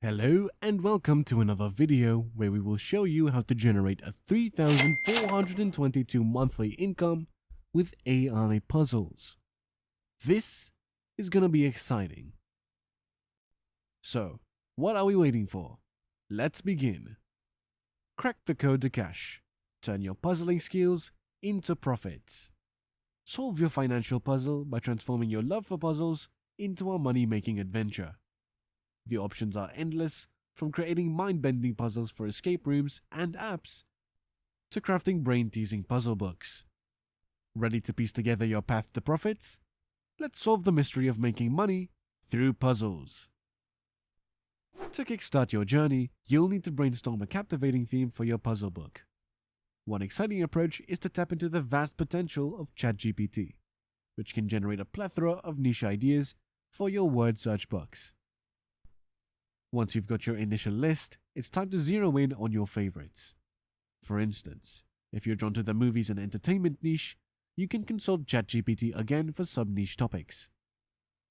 Hello and welcome to another video where we will show you how to generate a 3,422 monthly income with AI puzzles. This is gonna be exciting. So, what are we waiting for? Let's begin. Crack the code to cash. Turn your puzzling skills into profits. Solve your financial puzzle by transforming your love for puzzles into a money-making adventure. The options are endless, from creating mind-bending puzzles for escape rooms and apps, to crafting brain-teasing puzzle books. Ready to piece together your path to profits? Let's solve the mystery of making money through puzzles. To kickstart your journey, you'll need to brainstorm a captivating theme for your puzzle book. One exciting approach is to tap into the vast potential of ChatGPT, which can generate a plethora of niche ideas for your word search books. Once you've got your initial list, it's time to zero in on your favorites. For instance, if you're drawn to the movies and entertainment niche, you can consult ChatGPT again for sub-niche topics.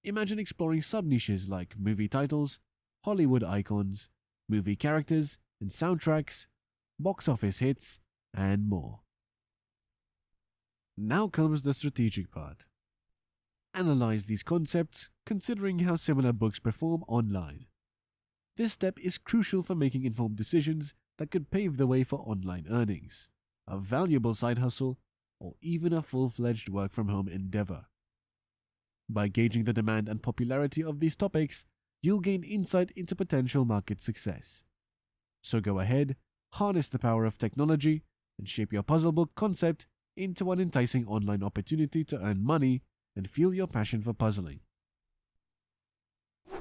Imagine exploring sub-niches like movie titles, Hollywood icons, movie characters and soundtracks, box office hits, and more. Now comes the strategic part. Analyze these concepts, considering how similar books perform online. This step is crucial for making informed decisions that could pave the way for online earnings, a valuable side hustle, or even a full-fledged work-from-home endeavor. By gauging the demand and popularity of these topics, you'll gain insight into potential market success. So go ahead, harness the power of technology, and shape your puzzle book concept into an enticing online opportunity to earn money and fuel your passion for puzzling.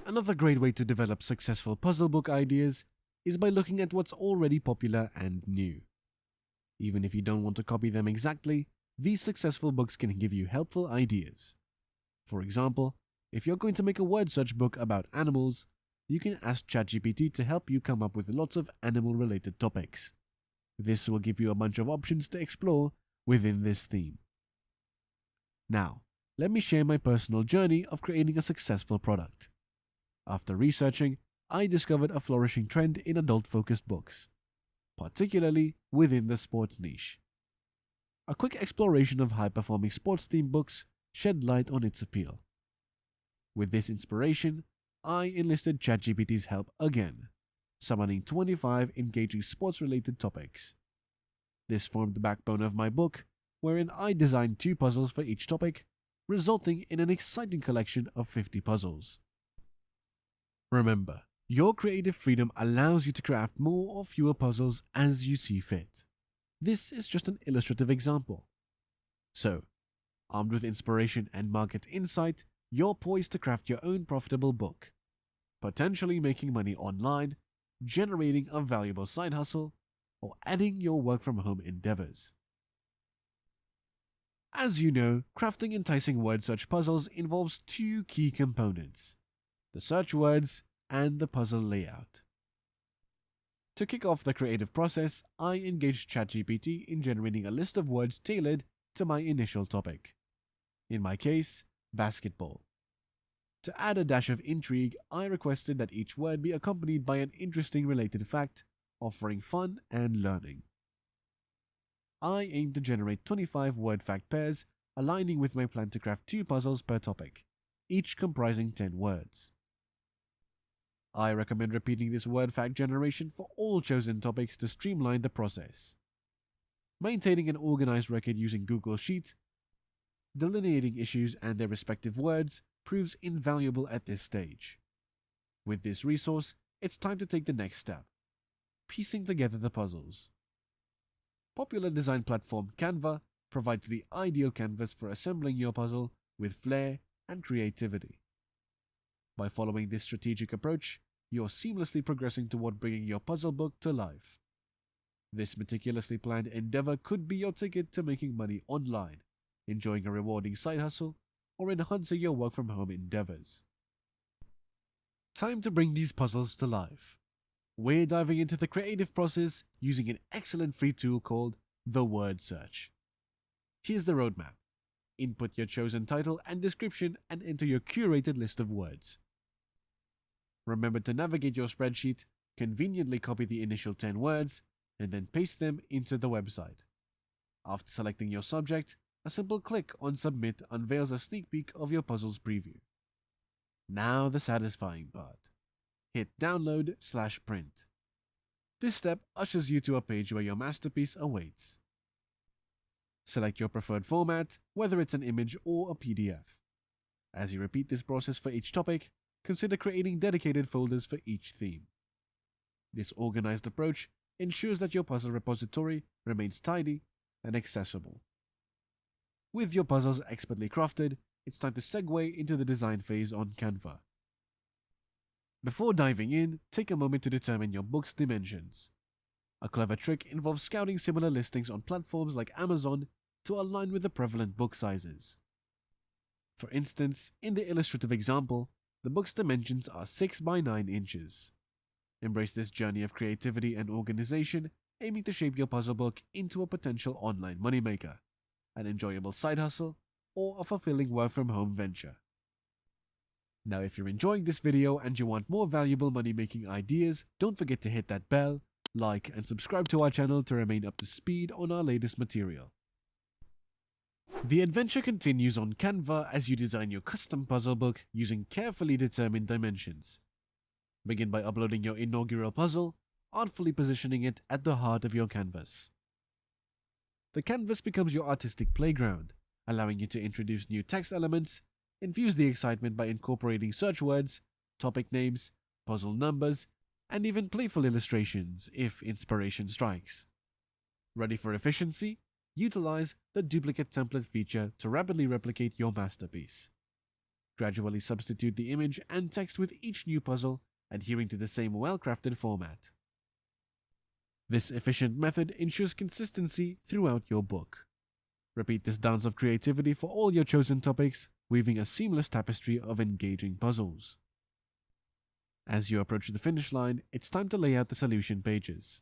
Another great way to develop successful puzzle book ideas is by looking at what's already popular and new. Even if you don't want to copy them exactly, these successful books can give you helpful ideas. For example, if you're going to make a word search book about animals, you can ask ChatGPT to help you come up with lots of animal-related topics. This will give you a bunch of options to explore within this theme. Now, let me share my personal journey of creating a successful product. After researching, I discovered a flourishing trend in adult-focused books, particularly within the sports niche. A quick exploration of high-performing sports-themed books shed light on its appeal. With this inspiration, I enlisted ChatGPT's help again, summoning 25 engaging sports-related topics. This formed the backbone of my book, wherein I designed 2 puzzles for each topic, resulting in an exciting collection of 50 puzzles. Remember, your creative freedom allows you to craft more or fewer puzzles as you see fit. This is just an illustrative example. So, armed with inspiration and market insight, you're poised to craft your own profitable book, potentially making money online, generating a valuable side hustle, or adding your work-from-home endeavors. As you know, crafting enticing word search puzzles involves 2 key components: the search words, and the puzzle layout. To kick off the creative process, I engaged ChatGPT in generating a list of words tailored to my initial topic. In my case, basketball. To add a dash of intrigue, I requested that each word be accompanied by an interesting related fact, offering fun and learning. I aimed to generate 25 word fact pairs, aligning with my plan to craft 2 puzzles per topic, each comprising 10 words. I recommend repeating this word fact generation for all chosen topics to streamline the process. Maintaining an organized record using Google Sheets, delineating issues and their respective words proves invaluable at this stage. With this resource, it's time to take the next step: piecing together the puzzles. Popular design platform Canva provides the ideal canvas for assembling your puzzle with flair and creativity. By following this strategic approach, you're seamlessly progressing toward bringing your puzzle book to life. This meticulously planned endeavor could be your ticket to making money online, enjoying a rewarding side hustle, or enhancing your work-from-home endeavors. Time to bring these puzzles to life. We're diving into the creative process using an excellent free tool called the Word Search. Here's the roadmap. Input your chosen title and description and enter your curated list of words. Remember to navigate your spreadsheet, conveniently copy the initial 10 words, and then paste them into the website. After selecting your subject, a simple click on Submit unveils a sneak peek of your puzzle's preview. Now the satisfying part. Hit Download/Print. This step ushers you to a page where your masterpiece awaits. Select your preferred format, whether it's an image or a PDF. As you repeat this process for each topic, consider creating dedicated folders for each theme. This organized approach ensures that your puzzle repository remains tidy and accessible. With your puzzles expertly crafted, it's time to segue into the design phase on Canva. Before diving in, take a moment to determine your book's dimensions. A clever trick involves scouting similar listings on platforms like Amazon to align with the prevalent book sizes. For instance, in the illustrative example, the book's dimensions are 6 by 9 inches. Embrace this journey of creativity and organization, aiming to shape your puzzle book into a potential online moneymaker, an enjoyable side hustle, or a fulfilling work-from-home venture. Now, if you're enjoying this video and you want more valuable money-making ideas, don't forget to hit that bell, like, and subscribe to our channel to remain up to speed on our latest material. The adventure continues on Canva as you design your custom puzzle book using carefully determined dimensions. Begin by uploading your inaugural puzzle, artfully positioning it at the heart of your canvas. The canvas becomes your artistic playground, allowing you to introduce new text elements, infuse the excitement by incorporating search words, topic names, puzzle numbers, and even playful illustrations if inspiration strikes. Ready for efficiency? Utilize the duplicate template feature to rapidly replicate your masterpiece. Gradually substitute the image and text with each new puzzle, adhering to the same well-crafted format. This efficient method ensures consistency throughout your book. Repeat this dance of creativity for all your chosen topics, weaving a seamless tapestry of engaging puzzles. As you approach the finish line, it's time to lay out the solution pages.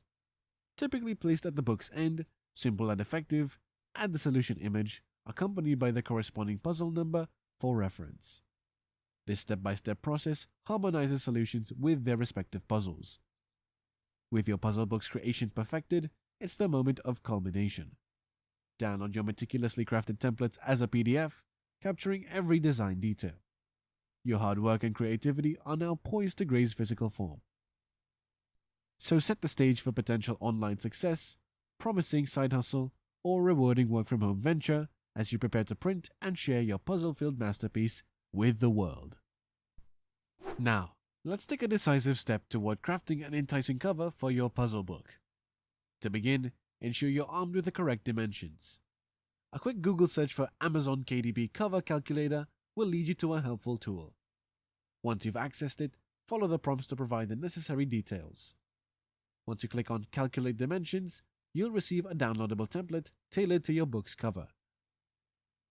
Typically placed at the book's end, simple and effective, add the solution image, accompanied by the corresponding puzzle number for reference. This step-by-step process harmonizes solutions with their respective puzzles. With your puzzle book's creation perfected, it's the moment of culmination. Download your meticulously crafted templates as a PDF, capturing every design detail. Your hard work and creativity are now poised to grace physical form. So set the stage for potential online success, promising side hustle, or rewarding work-from-home venture as you prepare to print and share your puzzle-filled masterpiece with the world. Now, let's take a decisive step toward crafting an enticing cover for your puzzle book. To begin, ensure you're armed with the correct dimensions. A quick Google search for Amazon KDP Cover Calculator will lead you to a helpful tool. Once you've accessed it, follow the prompts to provide the necessary details. Once you click on Calculate Dimensions, you'll receive a downloadable template tailored to your book's cover.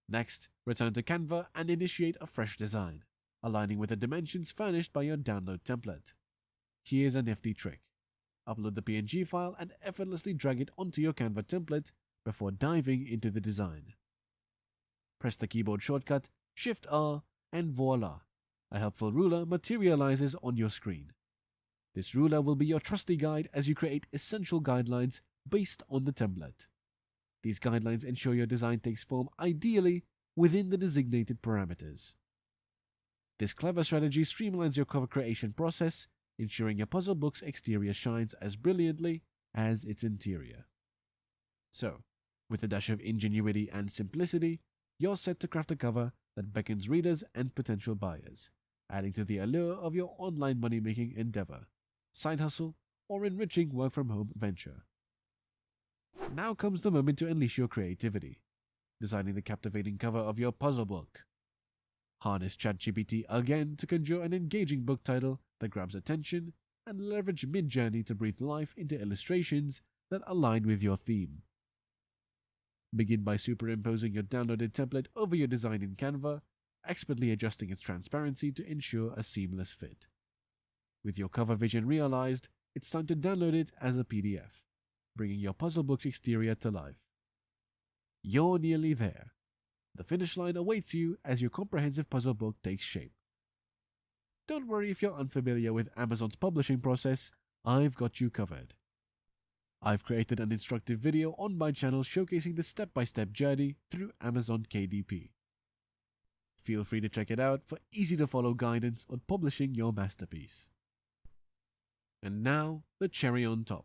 Next, return to Canva and initiate a fresh design, aligning with the dimensions furnished by your download template. Here's a nifty trick. Upload the PNG file and effortlessly drag it onto your Canva template before diving into the design. Press the keyboard shortcut Shift-R and voila! A helpful ruler materializes on your screen. This ruler will be your trusty guide as you create essential guidelines based on the template. These guidelines ensure your design takes form ideally within the designated parameters. This clever strategy streamlines your cover creation process, ensuring your puzzle book's exterior shines as brilliantly as its interior. So, with a dash of ingenuity and simplicity, you're set to craft a cover that beckons readers and potential buyers, adding to the allure of your online money-making endeavor, side hustle, or enriching work-from-home venture. Now comes the moment to unleash your creativity, designing the captivating cover of your puzzle book. Harness ChatGPT again to conjure an engaging book title that grabs attention and leverage Mid-Journey to breathe life into illustrations that align with your theme. Begin by superimposing your downloaded template over your design in Canva, expertly adjusting its transparency to ensure a seamless fit. With your cover vision realized, it's time to download it as a PDF, bringing your puzzle book's exterior to life. You're nearly there. The finish line awaits you as your comprehensive puzzle book takes shape. Don't worry if you're unfamiliar with Amazon's publishing process, I've got you covered. I've created an instructive video on my channel showcasing the step-by-step journey through Amazon KDP. Feel free to check it out for easy-to-follow guidance on publishing your masterpiece. And now, the cherry on top,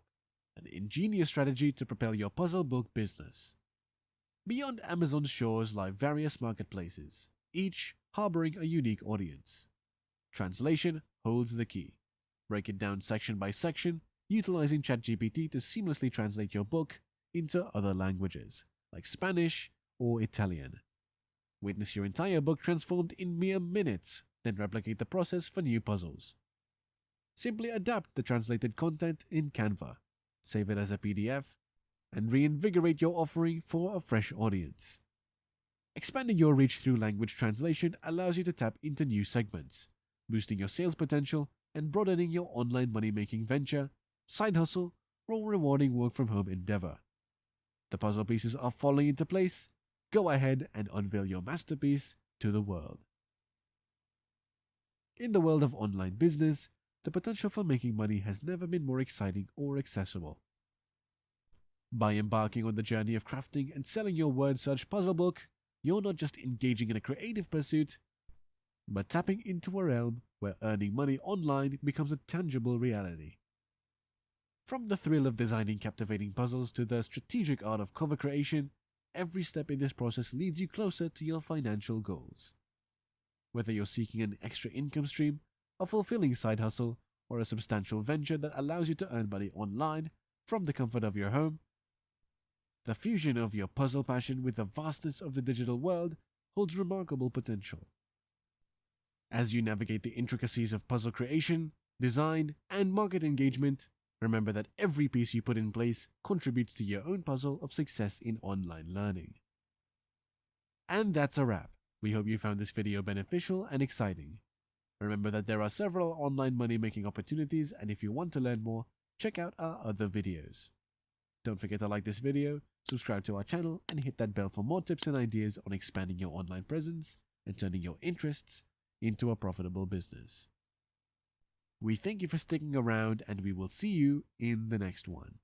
an ingenious strategy to propel your puzzle book business. Beyond Amazon's shores lie various marketplaces, each harboring a unique audience. Translation holds the key. Break it down section by section, utilizing ChatGPT to seamlessly translate your book into other languages, like Spanish or Italian. Witness your entire book transformed in mere minutes, then replicate the process for new puzzles. Simply adapt the translated content in Canva, save it as a PDF, and reinvigorate your offering for a fresh audience. Expanding your reach through language translation allows you to tap into new segments, boosting your sales potential and broadening your online money-making venture, side hustle, or rewarding work-from-home endeavor. The puzzle pieces are falling into place. Go ahead and unveil your masterpiece to the world. In the world of online business, the potential for making money has never been more exciting or accessible. By embarking on the journey of crafting and selling your word search puzzle book, you're not just engaging in a creative pursuit, but tapping into a realm where earning money online becomes a tangible reality. From the thrill of designing captivating puzzles to the strategic art of cover creation, every step in this process leads you closer to your financial goals. Whether you're seeking an extra income stream, a fulfilling side hustle, or a substantial venture that allows you to earn money online from the comfort of your home, the fusion of your puzzle passion with the vastness of the digital world holds remarkable potential. As you navigate the intricacies of puzzle creation, design, and market engagement, remember that every piece you put in place contributes to your own puzzle of success in online learning. And that's a wrap. We hope you found this video beneficial and exciting. Remember that there are several online money-making opportunities, and if you want to learn more, check out our other videos. Don't forget to like this video, subscribe to our channel, and hit that bell for more tips and ideas on expanding your online presence and turning your interests into a profitable business. We thank you for sticking around, and we will see you in the next one.